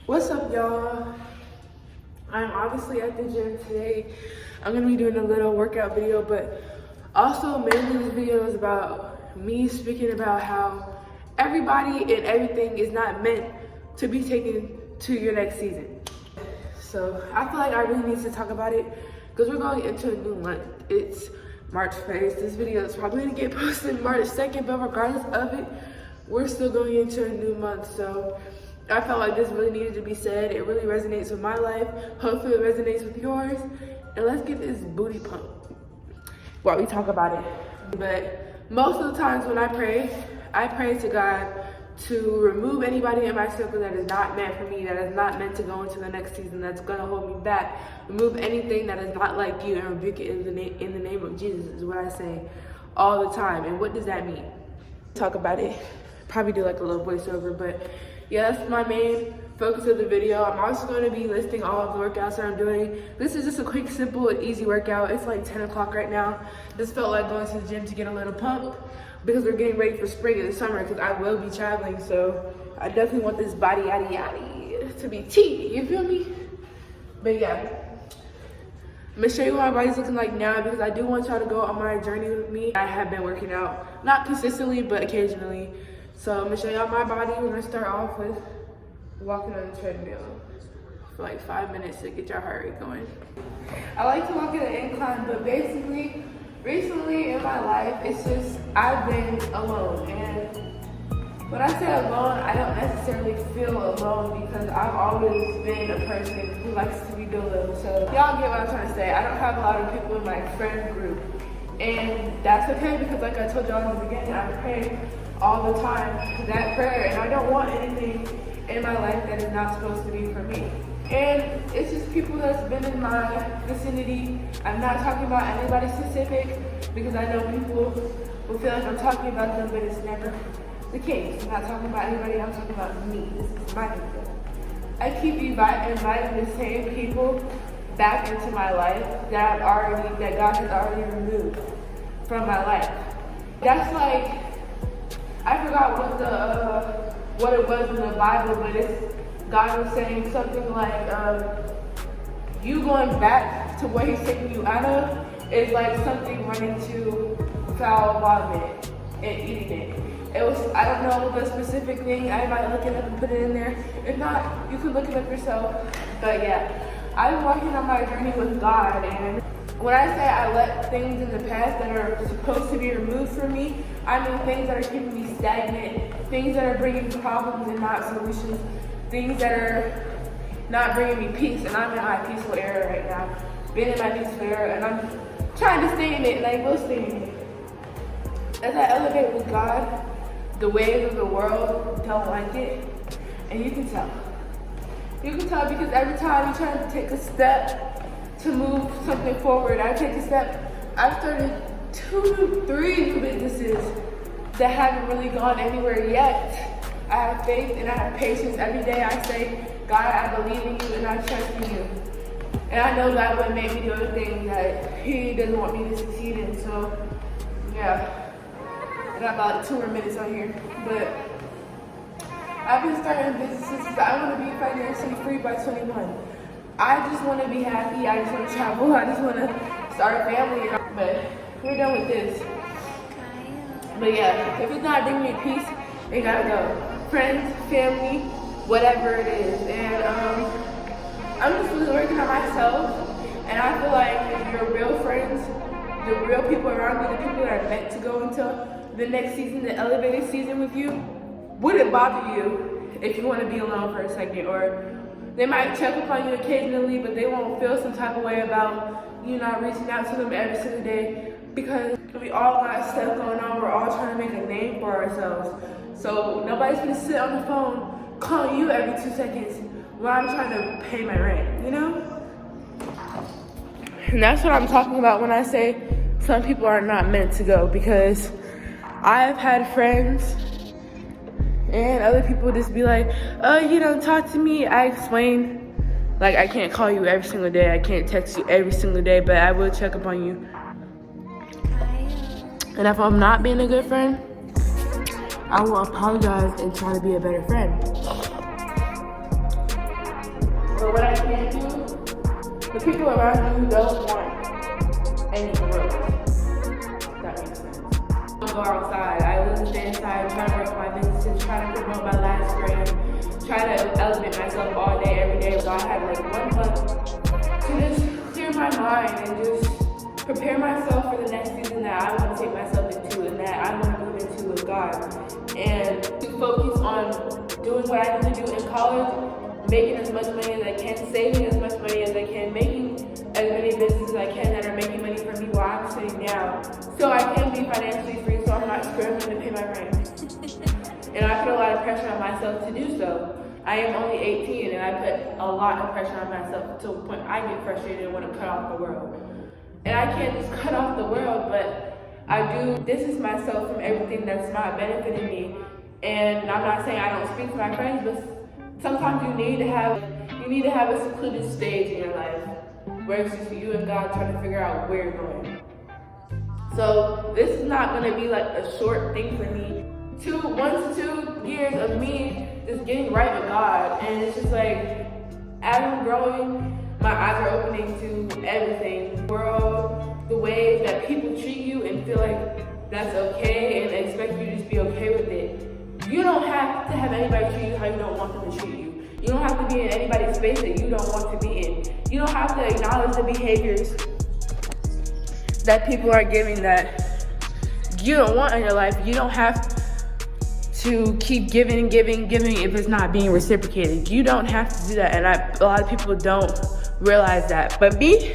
What's up, y'all? I'm obviously at the gym today. I'm gonna be doing a little workout video, but also mainly this video is about me speaking about how everybody and everything is not meant to be taken to your next season. So I feel like I really need to talk about it because we're going into a new month. It's March 1st. This video is probably gonna get posted March 2nd, but regardless of it, we're still going into a new month. So I felt like this really needed to be said. It really resonates with my life. Hopefully it resonates with yours. And let's get this booty pump while we talk about it. But most of the times when I pray to God to remove anybody in my circle that is not meant for me, that is not meant to go into the next season, that's gonna hold me back. Remove anything that is not like you and rebuke it in the name of Jesus is what I say all the time. And what does that mean? Talk about it. Probably do like a little voiceover, but yeah, that's my main focus of the video. I'm also going to be listing all of the workouts that I'm doing. This is just a quick, simple, and easy workout. It's like 10 o'clock right now. Just felt like going to the gym to get a little pump because we're getting ready for spring and summer because I will be traveling. So I definitely want this body yaddy yaddy to be tea, you feel me? But yeah, I'm gonna show you what my body's looking like now because I do want y'all to go on my journey with me. I have been working out, not consistently, but occasionally. So I'm gonna show y'all my body. We're gonna start off with walking on the treadmill for like 5 minutes to get your heart rate going. I like to walk at an incline, but basically, recently in my life, it's just, I've been alone. And when I say alone, I don't necessarily feel alone because I've always been a person who likes to be belittled. So y'all get what I'm trying to say. I don't have a lot of people in my friend group. And that's okay because like I told y'all in the beginning, I pray all the time that prayer, and I don't want anything in my life that is not supposed to be for me. And it's just people that's been in my vicinity. I'm not talking about anybody specific because I know people will feel like I'm talking about them, but it's never the case. I'm not talking about anybody, I'm talking about me. This is my people. I keep inviting the same people back into my life that God has already removed from my life. That's like, I forgot what it was in the Bible, but it's God was saying something like, you going back to what He's taking you out of is like something running to foul vomit and eating it. It was, I don't know the specific thing. I might look it up and put it in there. If not, you can look it up yourself. But yeah, I've been walking on my journey with God, and when I say I let things in the past that are supposed to be removed from me, I mean things that are keeping me stagnant, things that are bringing problems and not solutions, things that are not bringing me peace. And I'm in my peaceful era right now, being in my peaceful era, and I'm trying to stay in it, and I will stay in it. As I elevate with God, the waves of the world don't like it, and you can tell. You can tell because every time you try to take a step to move something forward, I take a step. I've started 3 new businesses that haven't really gone anywhere yet. I have faith and I have patience. Every day I say, God, I believe in you and I trust in you. And I know God would make me do other things that He doesn't want me to succeed in. So, yeah. I got about 2 more minutes on here. But I've been starting businesses because I want to be financially free by 21. I just want to be happy. I just want to travel. I just want to start a family. But we're done with this. But yeah, if it's not bringing me peace, it gotta go. Friends, family, whatever it is. And I'm just really working on myself. And I feel like your real friends, the real people around you, the people that are meant to go into the next season, the elevated season with you, wouldn't bother you if you want to be alone for a second. Or they might check upon you occasionally, but they won't feel some type of way about you not reaching out to them every single day because we all got stuff going on. We're all trying to make a name for ourselves. So nobody's gonna sit on the phone calling you every 2 seconds when I'm trying to pay my rent, you know? And that's what I'm talking about when I say some people are not meant to go, because I've had friends and other people just be like, oh, you don't talk to me. I explain, like, I can't call you every single day. I can't text you every single day, but I will check up on you. And if I'm not being a good friend, I will apologize and try to be a better friend. the people around you don't want any growth. If that makes sense. I go outside. I literally stay inside, try to work on my businesses, try to promote my last brand, try to elevate myself all day, every day. So I had like 1 month to just clear my mind and just prepare myself for the next season that I want to take myself into and that I want to move into with God. And to focus on doing what I need to do in college, making as much money as I can, saving as much money as I can, making as many businesses as I can that are making money for me while I'm sitting down, so I can be financially free, so I'm not scrambling to pay my rent. And I put a lot of pressure on myself to do so. I am only 18 and I put a lot of pressure on myself to the point I get frustrated and want to cut off the world. And I can't just cut off the world, but I do distance myself from everything that's not benefiting me. And I'm not saying I don't speak to my friends, but sometimes you need to have a secluded stage in your life where it's just you and God trying to figure out where you're going. So this is not going to be like a short thing for me. 1 to 2 years of me just getting right with God, and it's just like as I'm growing, my eyes are opening to everything, the world, the ways that people treat you and feel like that's okay and expect you to just be okay with it. You don't have to have anybody treat you how you don't want them to treat you. You don't have to be in anybody's space that you don't want to be in. You don't have to acknowledge the behaviors that people are giving that you don't want in your life. You don't have to keep giving and giving and giving if it's not being reciprocated. You don't have to do that, and a lot of people don't realize that. But me,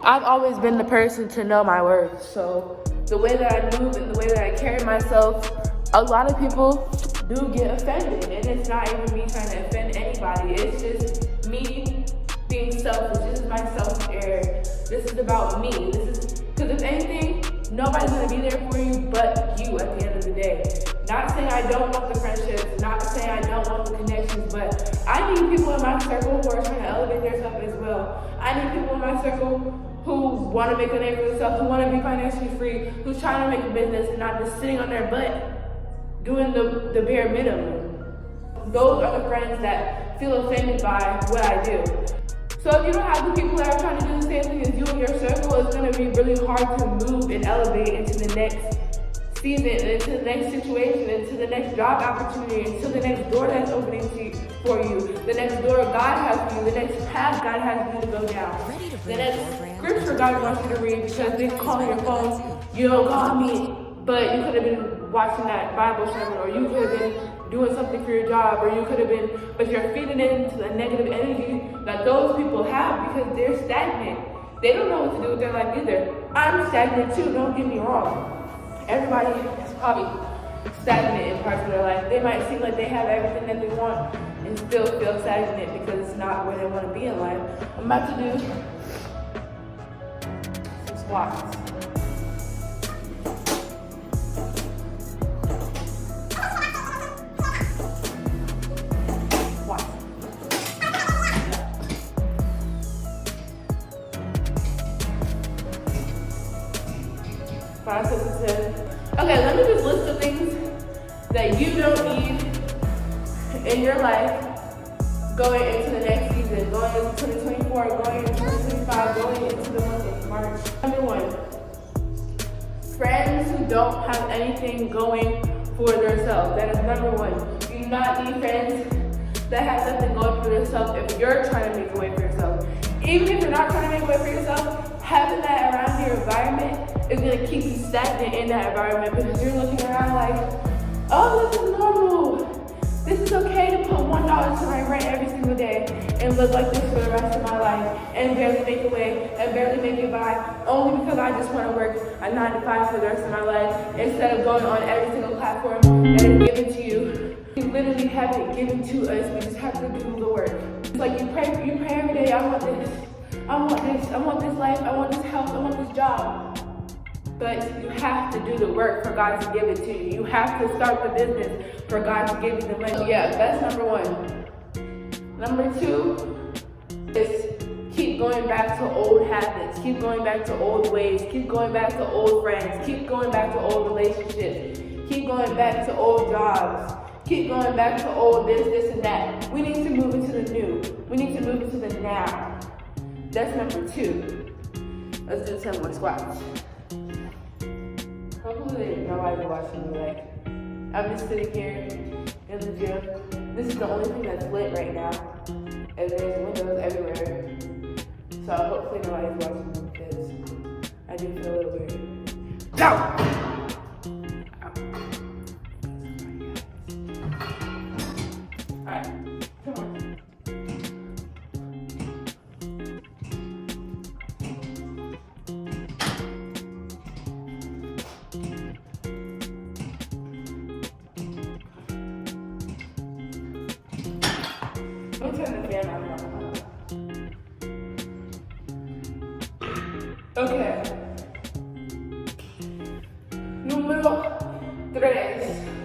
I've always been the person to know my worth. So the way that I move and the way that I carry myself, a lot of people do get offended, and it's not even me trying to offend anybody. It's just me being selfish. This is my self-care. This is about me. Because if anything, nobody's gonna be there for you but you at the end of the day. Not saying I don't want the friendships, not saying I don't want the connections, but I need people in my circle who are trying to elevate themselves as well. I need people in my circle who want to make a name for themselves, who want to be financially free, who's trying to make a business and not just sitting on their butt doing the bare minimum. Those are the friends that feel offended by what I do. So if you don't have the people that are trying to do the same thing as you in your circle, it's going to be really hard to move and elevate into the next season, into the next situation, into the next job opportunity, into the next door that's opening for you, the next door God has for you, the next path God has for you to go down, the next scripture God wants you to read, because they call your phone, you don't call me, but you could have been watching that Bible sermon, or you could have been doing something for your job, or you could have been, but you're feeding into the negative energy that those people have because they're stagnant. They don't know what to do with their life either. I'm stagnant too, don't get me wrong. Everybody is probably stagnant in parts of their life. They might seem like they have everything that they want and still feel stagnant because it's not where they want to be in life. I'm about to do some squats. Okay, let me just list the things that you don't need in your life going into the next season, going into 2024, going into 2025, going into the month of March. Number 1, friends who don't have anything going for themselves. That is number 1. You do not need friends that have nothing going for themselves if you're trying to make a way for yourself. Even if you're not trying to make a way for yourself, having that around your environment is going to keep you stagnant in that environment, because you're looking around like, oh, this is normal. This is okay to put $1 to my rent every single day and live like this for the rest of my life and barely make it away and barely make it by, only because I just want to work a 9 to 5 for the rest of my life instead of going on every single platform that is given to you. We literally have it given to us. We just have to do the work. It's like you pray every day, I want this, I want this, I want this life, I want this health, I want this job. But you have to do the work for God to give it to you. You have to start the business for God to give you the money. Yeah, that's number 1. Number 2 is keep going back to old habits. Keep going back to old ways. Keep going back to old friends. Keep going back to old relationships. Keep going back to old jobs. Keep going back to old this, and that. We need to move into the new. We need to move into the now. That's number 2. Let's do 10 more squats. Hopefully nobody's watching me. Like, I'm just sitting here in the gym. This is the only thing that's lit right now. And there's windows everywhere. So hopefully nobody's watching me because I do feel a little weird. Go! Alright, come on. Don't turn the fan on. Okay. Numero 3.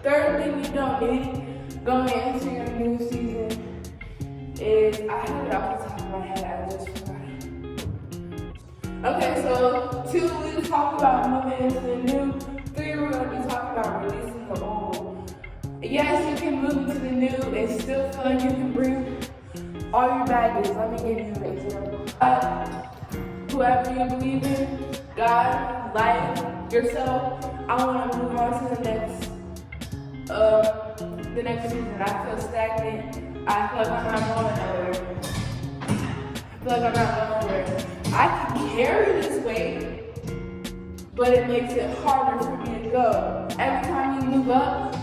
Third thing you don't need going into your new season is, I have it off the top of my head, I just forgot it. Okay, so 2, we just talked about moving into the new. 3, we're going to be talking about releasing the old. Yes, you can move into the new and still feel like you can bring all your baggage. Let me give you an example. Whoever you believe in, God, life, yourself, I want to move on to the next season. I feel stagnant. I feel like I'm not going anywhere. I feel like I'm not going anywhere. I can carry this weight, but it makes it harder for me to go. Every time you move up,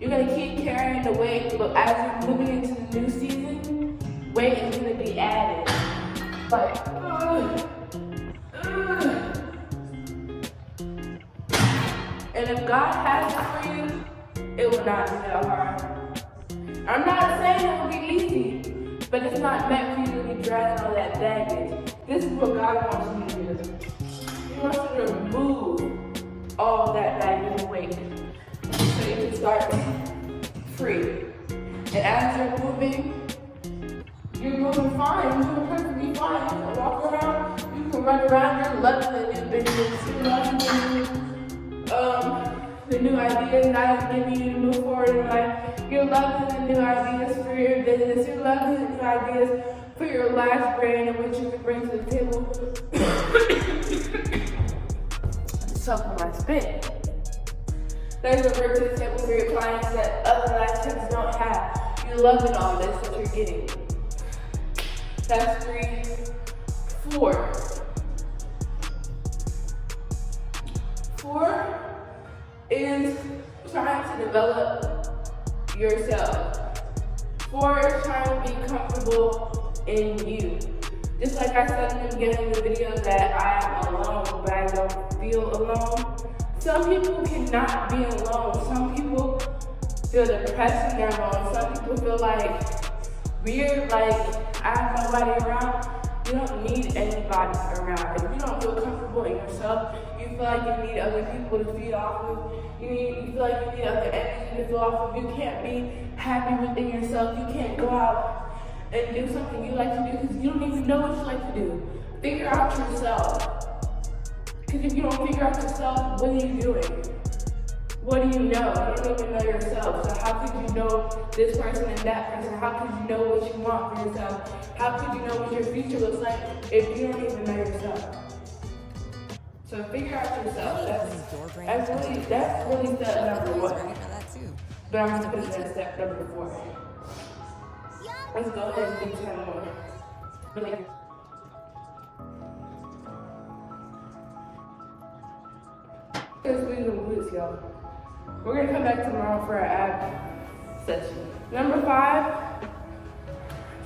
you're going to keep carrying the weight, but as you're moving into the new season, weight is going to be added. Like, and if God has it for you, it will not be that hard. I'm not saying it will be easy, but it's not meant for you to be dragging all that baggage. This is what God wants you to do. He wants you to remove all that baggage and weight so you can start free. And as you're moving fine. You're moving perfectly fine. You can walk around, you can run around. You're loving the new business. You're loving the new ideas God is giving you to move forward in life. You're loving the new ideas for your business. You're loving the new ideas for your life brand and what you can bring to the table. Something I spit. There's a bring to the table for your clients that other life tips don't have. You're loving all this that you're getting. That's 3. 4. 4 is trying to develop yourself. 4 is trying to be comfortable in you. Just like I said in the beginning of the video that I am alone, but I don't feel alone. Some people cannot be alone. Some people feel depressed when they're alone. Some people feel like weird, like I have nobody around. You don't need anybody around. If you don't feel comfortable in yourself, you feel like you need other people to feed off of. You feel like you need other energy to feel off of. You can't be happy within yourself. You can't go out and do something you like to do because you don't even know what you like to do. Figure out yourself. Because if you don't figure out yourself, what are you doing? What do you know? You don't even know yourself. So how could you know this person and that person? How could you know what you want for yourself? How could you know what your future looks like if you don't even know yourself? So figure out yourself. That's really step number 1. But I'm going to put it in step number 4. Let's go ahead and do 10 more. Let's do some glutes, y'all. We're gonna come back tomorrow for our ab session. Number 5,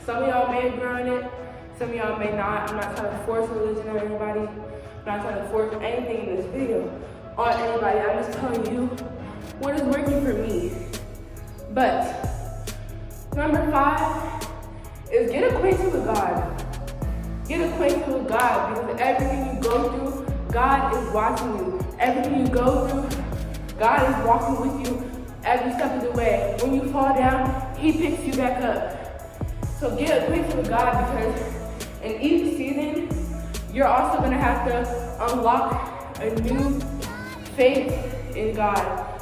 some of y'all may have grown it, some of y'all may not. I'm not trying to force religion on anybody. I'm not trying to force anything in this video on anybody. I'm just telling you what is working for me. But number 5 is get acquainted with God. Get acquainted with God because everything you go through, God is watching you. Everything you go through, God is walking with you every step of the way. When you fall down, He picks you back up. So get acquainted with God because in each season, you're also going to have to unlock a new faith in God,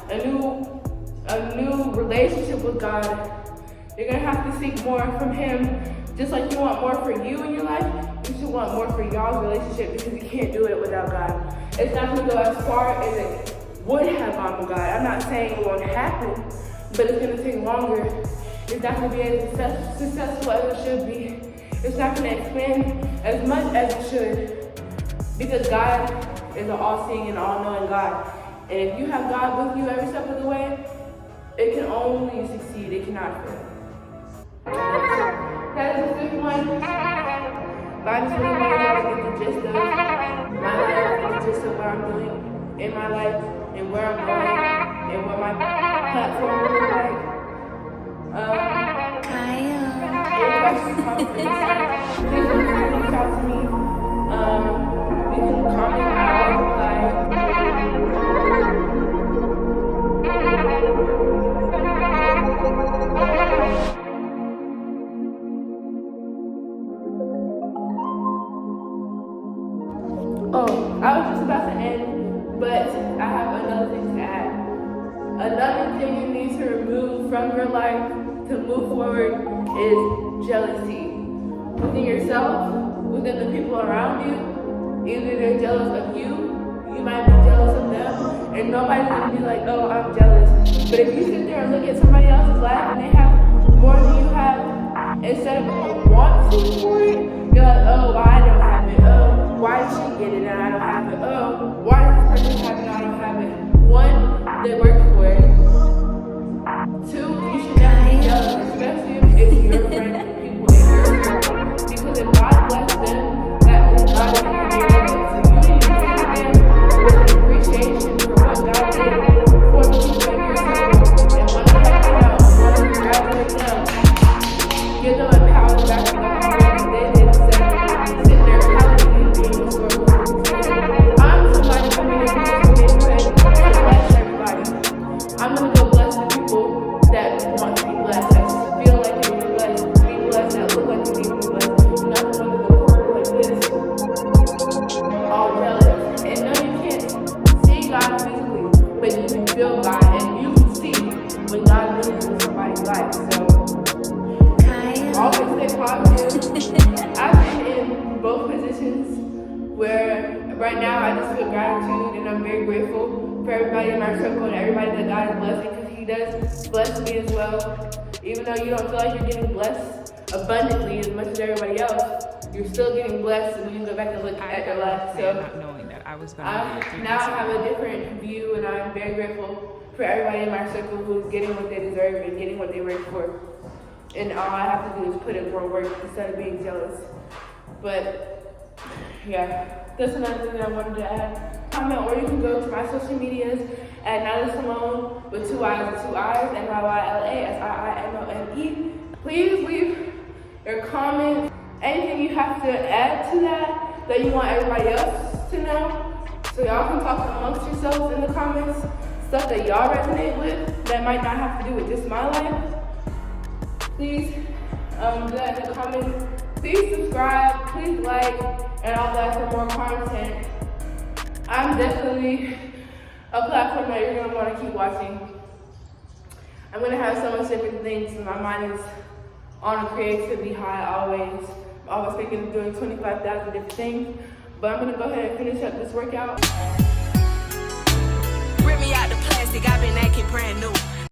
a new relationship with God. You're going to have to seek more from Him. Just like you want more for you in your life, you should want more for y'all's relationship because you can't do it without God. It's not gonna go as far as it would have gone with God. I'm not saying it won't happen, but it's gonna take longer. It's not gonna be as successful as it should be. It's not gonna expand as much as it should because God is an all-seeing and all-knowing God. And if you have God with you every step of the way, it can only succeed, it cannot fail. That is the fifth one. God just really wanted y'all to get the gist of my life, and the gist of what I'm doing in my life, and where I'm going, and what my platform will look like. Any questions, comments, please feel free to reach out to me. You can comment, I'll reply. Oh, I was just about to end, but I have another thing to add. Another thing you need to remove from your life to move forward is jealousy. Within yourself, within the people around you, either they're jealous of you, you might be jealous of them, and nobody's gonna be like, oh, I'm jealous. But if you sit there and look at somebody else's life and they have more than you have, instead of wanting for it, you're like, oh, well, I don't have it. Oh, why did she get it and I don't have it? Oh, why does this person have it and I don't have it? One, they work for it. Two, you should never be jealous, especially if it's your friends and people in your circle. Because if God bless them, that means God is going to be with them. So you need to treat them with an appreciation for what God did for the people in your circle. And when they help them out, when they congratulate them, give them a power back to the hard work they did instead of sitting there pouting and being miserable. I'm somebody coming in here to bless everybody. I'm going to go bless the people that want to be blessed, that feel like they need blessed, be blessed, that look like they need to be blessed. You're not the one to go like this, all jealous. And no, you can't see God physically, but you can feel God, and you can see when God moves in somebody's life. So always stay positive. I've been in both positions where right now I just feel gratitude and I'm very grateful for everybody in my circle and everybody that God is blessing, because He does bless me as well. Even though you don't feel like you're getting blessed abundantly as much as everybody else, you're still getting blessed when you go back and look at your life. So not knowing that I was going to now have a different view, and I'm very grateful for everybody in my circle who's getting what they deserve and getting what they work for. And all I have to do is put in more work instead of being jealous. But yeah, that's another thing that I wanted to add. Comment, or you can go to my social medias at Nyla Simone with two I's, NYYLASIIMONE. Please leave your comments, anything you have to add to that you want everybody else to know. So y'all can talk amongst yourselves in the comments, stuff that y'all resonate with that might not have to do with just my life. Please do that in the comments. Please subscribe, please like, and all that for more content. I'm definitely a platform that you're going to want to keep watching. I'm going to have so much different things, and my mind is on a creativity high always. I'm always thinking of doing 25,000 different things. But I'm going to go ahead and finish up this workout.